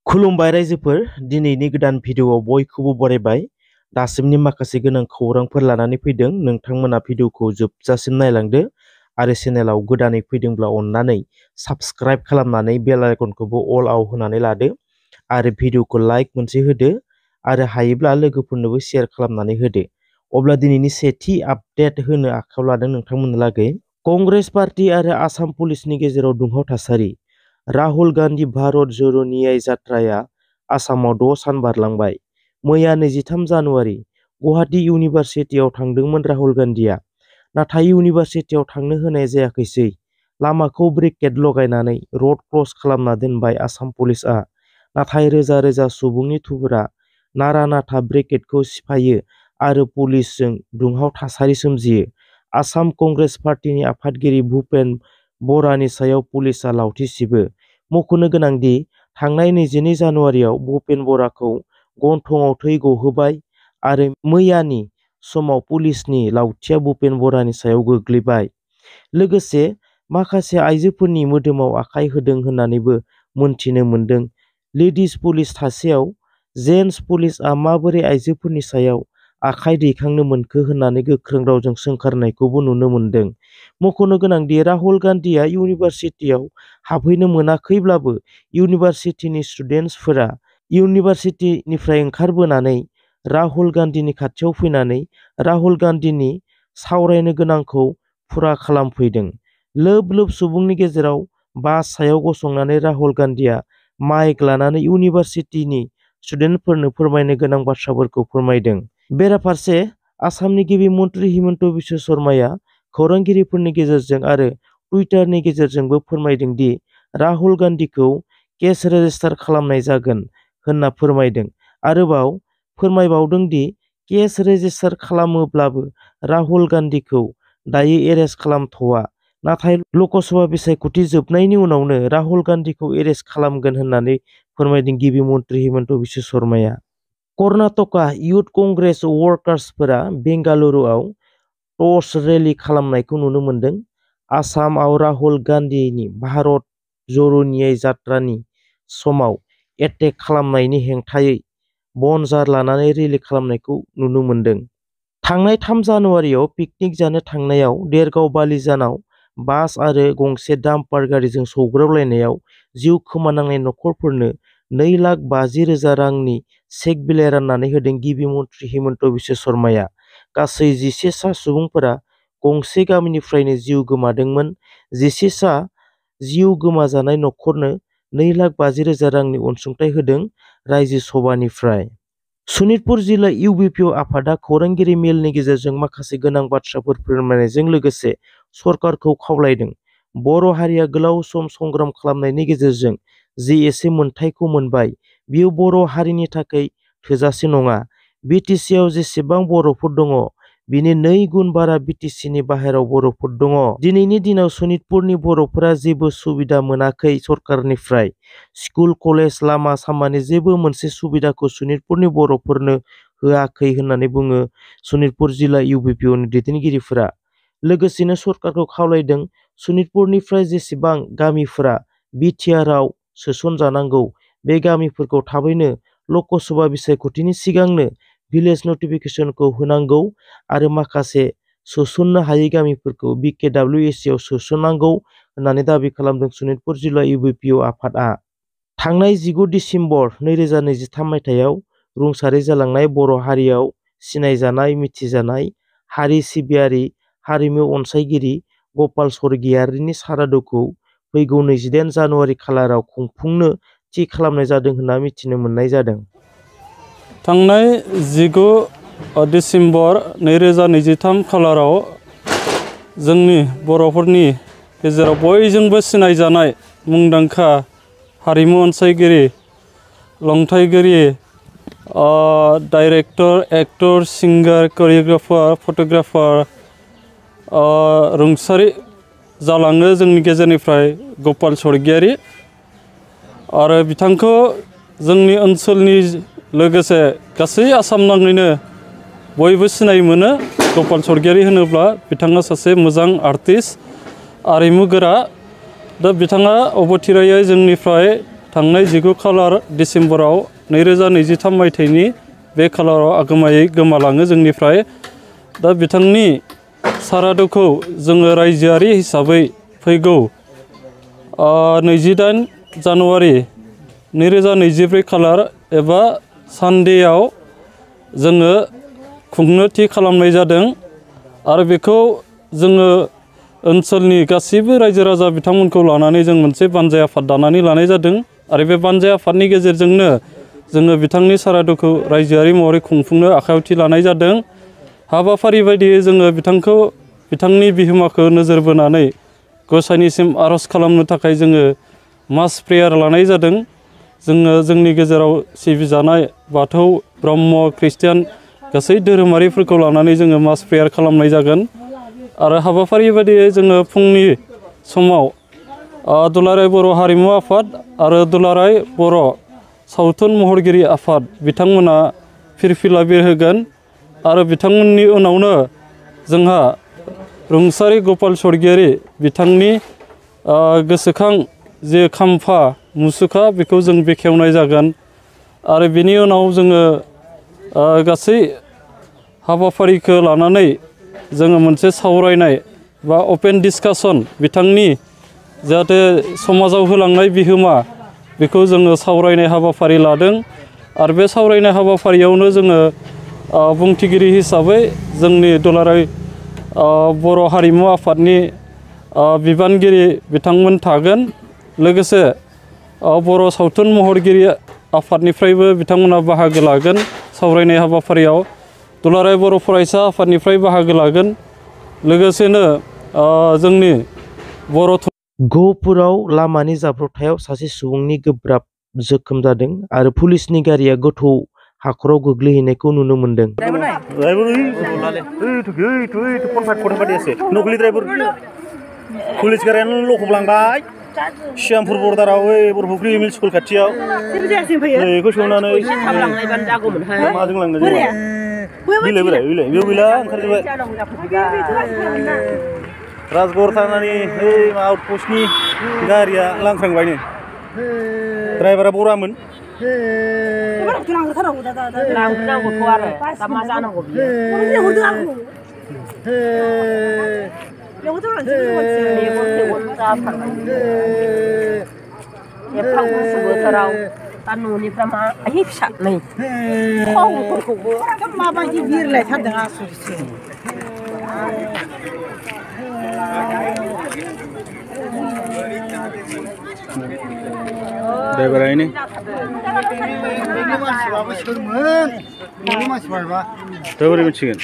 खुलुमबाय रायजोफोर दिनैनि गोदान भिडिअआव बयखौबो बरायबाय। दासिमनि माखासे गोनां खौरांफोर लानानै फैदों। नोंथांमोना भिडिअखौ जोबजासिम नायलांदो आरो चेनेलाव गोदानै फैदोंब्ला अननानै साबस्क्राइब खालामनानै बेल आइकनखौबो अल आव होनानै लादो आरो भिडिअखौ लाइक मोनसे होदो आरो हायोब्ला लोगोफोरनोबो शेयार खालामनानै होदो। अब्ला दिनैनि सेथि आपडेट होनो आखायाव लादों नोंथांमोननो लागै। कंग्रेस पार्टी आरो आसाम पुलिसनि गेजेराव दुंहाव थासारि। राहुल गांधी भारत जोड़ो न्याय यात्राया आसामाव 6 सान बारलांबाय। मैया 23 जानुवारि गुवाहाटी इउनिभार्सिटियाव थांदोंमोन राहुल गांधीया, नाथाय इउनिभार्सिटियाव थांनो होनाय जायाखैसै। लामाखौ ब्रेकेट लगायनानै रड क्रस खालामना दोनबाय आसाम पुलिसआ, नाथाय रोजा रोजा सुबुंनि थुबुरआ नारा नाथा ब्रेकेटखौ सिफायो आरो पुलिसजों दुंहाव थासारि सोमजियो। आसाम कंग्रेस पार्टीनि आफादगिरि भूपेन बरानि सायाव पुलिसआ लावथि सिबो। मख'नो गोनांदि थांनाय 22 जानुवारियाव भूपेन बराखौ गन्थंआव थै गहोबाय आरो मैयानि समाव पुलिसनि लावथिया भूपेन बरानि सायाव गोग्लैबाय। लोगोसे माखासे आइजोफोरनि मोदोमाव आखाइ होदों होननानैबो मोनथिनो मोन्दों। लेडिज पुलिस थासेयाव जेन्टस पुलिसआ माबोरै आइजोफोरनि सायाव आखाइ दैखांनो मोनखो होननानै गोख्रों रावजों सोंखारनायखौबो नुनो मोन्दों। मख'नो गोनांदि राहुल गांधीया इउनिभार्सिटियाव हाबहैनो मोनाखैब्लाबो इउनिभार्सिटिनि स्टुडेन्टसफोरा इउनिभार्सिटिनिफ्राय ओंखारबोनानै राहुल गांधीनि खाथियाव फैनानै राहुल गांधीनि सावरायनो गोनांखौ फुरा खालामफैदों। लोब लोब सुबुंनि गेजेराव बास सायाव गसंनानै राहुल गांधीया माइक लानानै इउनिभार्सिटिनि स्टुडेन्टफोरनो फोरमायनो गोनां बाथ्राफोरखौ फोरमायदों। बेराफारसे आसामनि गिबि मन्त्रि हिमन्त बिश्व शर्माया खौरांगिरिफोरनि गेजेरजों आरो टुइटारनि गेजेरजोंबो फोरमायदों दि राहुल गांधीखौ केस रेजिस्टार खालामनाय जागोन होनना फोरमायदों। आरोबाव फोरमायबावदों दि केस रेजिस्टार खालामोब्लाबो राहुल गांधीखौ दायो एरेस्ट खालामथ'वा, नाथाय लकसभा बिसायख'थि जोबनायनि उनावनो राहुल गांधीखौ एरेस्ट खालामगोन होननानै फोरमायदों गिबि मन्त्रि हिमन्त बिश्व शर्माया। कर्नाटका इयुथ कंग्रेस वर्कार्सफोरा बेंगालुरुआव टर्च रेली खालामनायखौ नुनो मोन्दों। आसामाव राहुल गांधीनि भारत जोड़ो न्याय यात्रानि समाव एटेक खालामनायनि हेंथायै बनजार लानानै रेली खालामनायखौ नुनो मोन्दों। थांनाय 3 जानुवारियाव पिकनिक जानो थांनायाव देरगाव बालिजानाव बास आरो गंसे डाम्पार गारिजों सौग्रावलायनायाव जिउ खोमानांनाय नखरफोरनो 2,50,000 रांनि चेक बिलाइ राननानै होदों गिबि मन्त्रि हिमन्त बिश्व शर्माया। गासै 11 सा सुबुंफोरा गंसे गामिनिफ्रायनो जिउ गोमादोंमोन। 11 सा जिउ गोमाजानाय नखरनो 2,50,000 रांनि अनसुंथाइ होदों रायजो सभानिफ्राय। सनितपुर जिल्ला इउबिपिअ आफादा खौरांगिरि मेलनि गेजेरजों माखासे गोनां बाथ्राफोर फोरमायनायजों लोगोसे सरकारखौ खावलायदों। बर' हारिया गोलाव सम संग्राम खालामनायनि गेजेरजों जि एसे मोनथायखौ मोनबाय, बियो बर' हारिनि थाखाय थोजासे नङा। बिटिसिआव जेसेबां बर'फोर दङ, बिनि 2 गुन बारा बिटिसिनि बाहेराव बर'फोर दङ। दिनैनि दिनाव सनितपुरनि बर'फोरा जेबो सुबिदा मोनाखै सरकारनिफ्राय। स्कुल कलेज लामा सामानि जेबो मोनसे सुबिदाखौ सनितपुरनि बर'फोरनो होआखै होननानै बुङो सनितपुर जिल्ला इउबिपिअनि दैदेनगिरिफोरा। लोगोसेनो सरकारखौ खावलायदों सनितपुरनिफ्राय जेसेबां गामिफोरा बिटिआरआव सोसनजानांगौ, बे गामिफोरखौ थाबैनो लकसभा बिसायख'थिनि सिगांनो भिलेज नटिफिकेसनखौ होनांगौ आरो माखासे सोसननो हायै गामिफोरखौ बिकेडब्लिउएसि आव सोसननांगौ होननानै दाबि खालामदों सनितपुर जिल्ला इउबिपिअ आफादआ। थांनाय 19 दिसेम्बर 2023 मायथाइयाव रुंसारि जालांनाय बर' हारियाव सिनायजानाय मिथिजानाय हारि सिबियारि हारिमु अनसायगिरि गपाल स्वर्गियारिनि सारादुखौ फैगौ 28 जानुवारि खालाराव खुंफुंनो थि खालामनाय जादों होनना मिथिनो मोननाय जादों। थांनाय 19 दिसेम्बर 2023 खालाराव जोंनि बर'फोरनि गेजेराव बयजोंबो सिनायजानाय मुंदांखा हारिमु अनसायगिरि, लंथाइगिरि, डाइरेक्टर, एक्टर, सिंगार, करिय'ग्राफार, फट'ग्राफार रुंसारि जालाङो जोंनि गेजेरनिफ्राय गपाल स्वर्गियारि। आरो बिथांखौ जोंनि ओनसोलनि लोगोसे गासै आसाम नाङैनो बयबो सिनाय मोनो। गपाल स्वर्गियारि होनोब्ला बिथाङा सासे मोजां आर्टिस्ट, आरिमुगोरा। दा बिथाङा अबथिरायै जोंनिफ्राय थांनाय 19 खालार डिसेम्बराव 2023 मायथाइनि बे खालाराव आगोमायै गोमालाङो जोंनिफ्राय। दा बिथांनि सारादुखौ जोङो रायजोआरि हिसाबै फैगौ 28 जानुवारि 2024 खालार एबा सानडेआव जोङो खुंनो थि खालामनाय जादों आरो बेखौ जोङो ओनसोलनि गासैबो रायजो राजा बिथांमोनखौ लानानै जों मोनसे बानजाय आफाद दानानै लानाय जादों आरो बे बानजाय आफादनि गेजेरजोंनो जोङो बिथांनि सारादुखौ रायजोआरि महरै खुंफुंनो आखायाव थि लानाय जादों। हाबाफारि बायदियै जोङो बिथांनि बिहोमाखौ नोजोर बोनानै गसाइनिसिम आर'ज खालामनो थाखाय जोङो मास प्रेयार लानाय जादों। जोङो जोंनि गेजेराव सिबिजानाय बाथौ, ब्रह्म, ख्रिस्टियान गासै धोरोमारिफोरखौ लानानै जोङो मास प्रेयार खालामनाय जागोन आरो हाबाफारि बायदियै जोङो फुंनि समाव दुलाराय बर' हारिमु आफाद आरो दुलाराय बर' सावथुन महरगिरि आफाद बिथांमोना फिरफिला बिरहोगोन आरो बिथांमोननि उनावनो जोंहा रुंसारि गपाल स्वर्गियारि बिथांनि गोसोखां जे खाम्फा मुसुखा बेखौ जों बेखेवनाय जागोन आरो बिनि उनाव जोङो गासै हाबाफारिखौ लानानै जोङो मोनसे सावरायनाय बा अपेन डिसकासन बिथांनि जाहाथे समाजाव होलांनाय बिहोमा बेखौ जोङो सावरायनाय हाबाफारि लादों आरो बे सावरायनाय हाबाफारियावनो जोङो बुंथिगिरि हिसाबै जोंनि दुलाराय बर' हारिमु आफादनि बिबानगिरि बिथांमोन थागोन। लोगोसे बर' सावथुन महरगिरि आफादनिफ्रायबो बिथांमोना बाहागो लागोन सावरायनाय हाबाफारियाव। दुलाराय बर' फरायसा आफादनिफ्राय बाहागो लागोन। लोगोसेनो जोंनि बर' गहपुराव लामानि जाब्रबथायाव सासे सुबुंनि गोब्राब जोखोम जादों आरो पुलिसनि गारिया गोथौ हाखराव गोग्लैहैनायखौ नुनो मोन्दों। पुलिस गारियानो लखबलांबाय श्यामपुर बर्डाराव बरफुख्रि एम एल स्कुल खाथियाव बेखौ सोंनानै माजों लांनो गैला ओंखारजोब्बाय राजगर थांनानै आउटपस्टनि गारिया लांख्रांबायनो ड्राइभारा बरामोन लांनांगौथ' आरो दा मा जानांगौ एफा गुसु बोथोराव दा न'निफ्राय मा फिसा नै थावफोरखौबो माबायदि बिरलायथारदों आसुरिसो ड्राइभारानो दा बोरै मिथिगोन